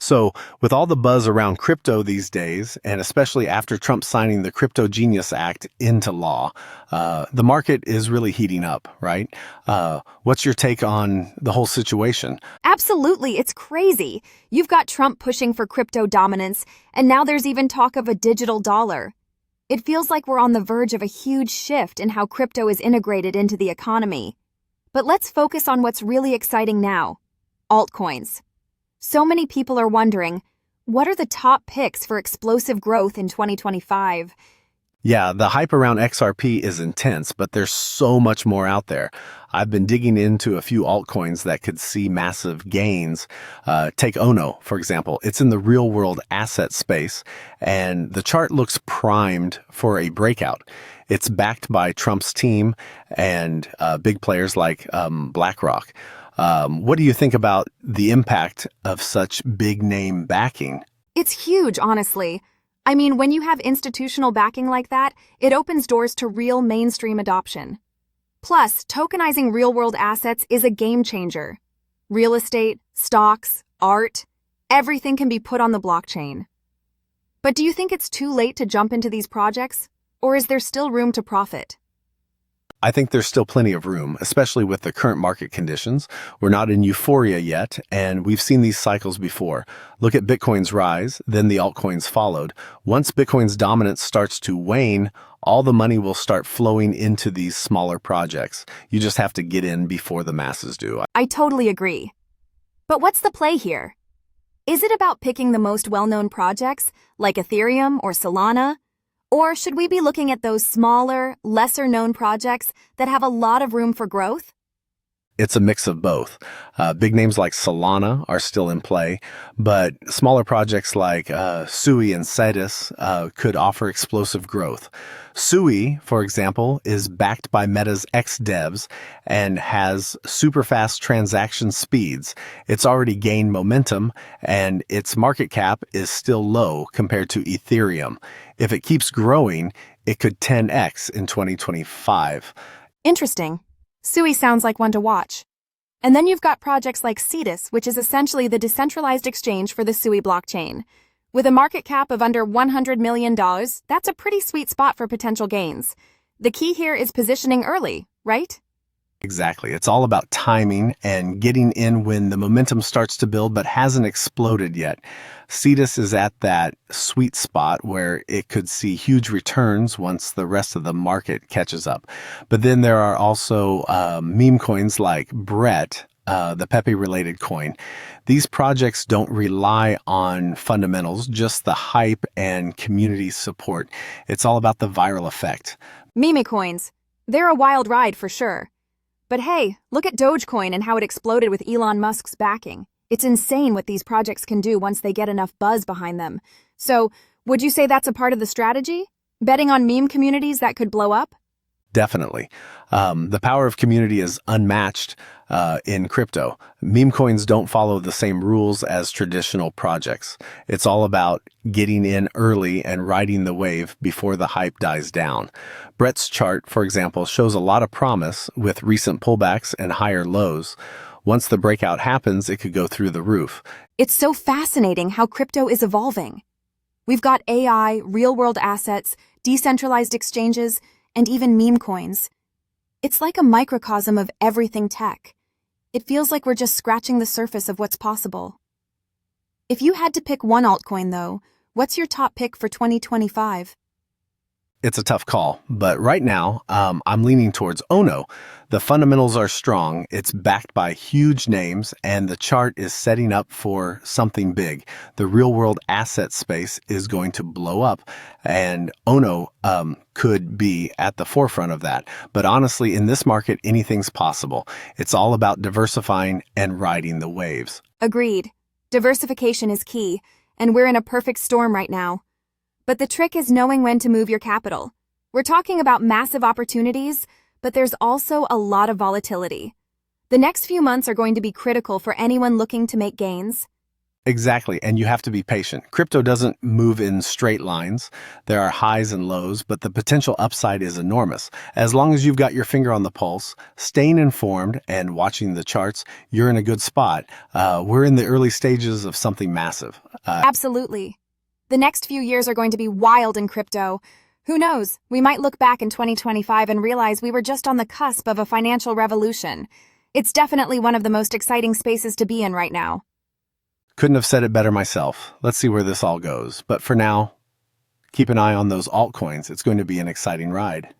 So, with all the buzz around crypto these days, and especially after Trump signing the Crypto Genius Act into law, the market is really heating up, right? What's your take on the whole situation? Absolutely, it's crazy. You've got Trump pushing for crypto dominance, and now there's even talk of a digital dollar. It feels like we're on the verge of a huge shift in how crypto is integrated into the economy. But let's focus on what's really exciting now: altcoins. So many people are wondering, what are the top picks for explosive growth in 2025? Yeah, the hype around XRP is intense, but there's so much more out there. I've been digging into a few altcoins that could see massive gains. Take Ono, for example. It's in the real world asset space, and the chart looks primed for a breakout. It's backed by Trump's team and big players like BlackRock. What do you think about the impact of such big name backing? It's huge, honestly. I mean, when you have institutional backing like that, it opens doors to real mainstream adoption. Plus, tokenizing real-world assets is a game changer. Real estate, stocks, art, everything can be put on the blockchain. But do you think it's too late to jump into these projects, or is there still room to profit? I think there's still plenty of room, especially with the current market conditions. We're not in euphoria yet, and we've seen these cycles before. Look at Bitcoin's rise, then the altcoins followed. Once Bitcoin's dominance starts to wane, all the money will start flowing into these smaller projects. You just have to get in before the masses do. I totally agree. But what's the play here? Is it about picking the most well-known projects, like Ethereum or Solana? Or should we be looking at those smaller, lesser-known projects that have a lot of room for growth? It's a mix of both. Big names like Solana are still in play, but smaller projects like Sui and Citus could offer explosive growth. Sui, for example, is backed by Meta's ex-devs and has super fast transaction speeds. It's already gained momentum, and its market cap is still low compared to Ethereum. If it keeps growing, it could 10x in 2025. Interesting. Sui sounds like one to watch. And then you've got projects like Cetus, which is essentially the decentralized exchange for the Sui blockchain. With a market cap of under $100 million, that's a pretty sweet spot for potential gains. The key here is positioning early, right? Exactly. It's all about timing and getting in when the momentum starts to build but hasn't exploded yet. Cetus is at that sweet spot where it could see huge returns once the rest of the market catches up. But then there are also meme coins like Brett, the Pepe-related coin. These projects don't rely on fundamentals, just the hype and community support. It's all about the viral effect. Meme coins. They're a wild ride for sure. But hey, look at Dogecoin and how it exploded with Elon Musk's backing. It's insane what these projects can do once they get enough buzz behind them. So, would you say that's a part of the strategy? Betting on meme communities that could blow up? Definitely. The power of community is unmatched in crypto. Meme coins don't follow the same rules as traditional projects. It's all about getting in early and riding the wave before the hype dies down. Brett's chart, for example, shows a lot of promise with recent pullbacks and higher lows. Once the breakout happens, it could go through the roof. It's so fascinating how crypto is evolving. We've got AI, real-world assets, decentralized exchanges, and even meme coins. It's like a microcosm of everything tech. It feels like we're just scratching the surface of what's possible. If you had to pick one altcoin, though, what's your top pick for 2025? It's a tough call, but right now, I'm leaning towards Ono. The fundamentals are strong, it's backed by huge names, and the chart is setting up for something big. The real-world asset space is going to blow up, and Ono could be at the forefront of that. But honestly, in this market, anything's possible. It's all about diversifying and riding the waves. Agreed. Diversification is key, and we're in a perfect storm right now. But the trick is knowing when to move your capital. We're talking about massive opportunities, but there's also a lot of volatility. The next few months are going to be critical for anyone looking to make gains. Exactly, and you have to be patient. Crypto doesn't move in straight lines. There are highs and lows, but the potential upside is enormous. As long as you've got your finger on the pulse, staying informed, and watching the charts, you're in a good spot. We're in the early stages of something massive. Absolutely. The next few years are going to be wild in crypto. Who knows? We might look back in 2025 and realize we were just on the cusp of a financial revolution. It's definitely one of the most exciting spaces to be in right now. Couldn't have said it better myself. Let's see where this all goes. But for now, keep an eye on those altcoins. It's going to be an exciting ride.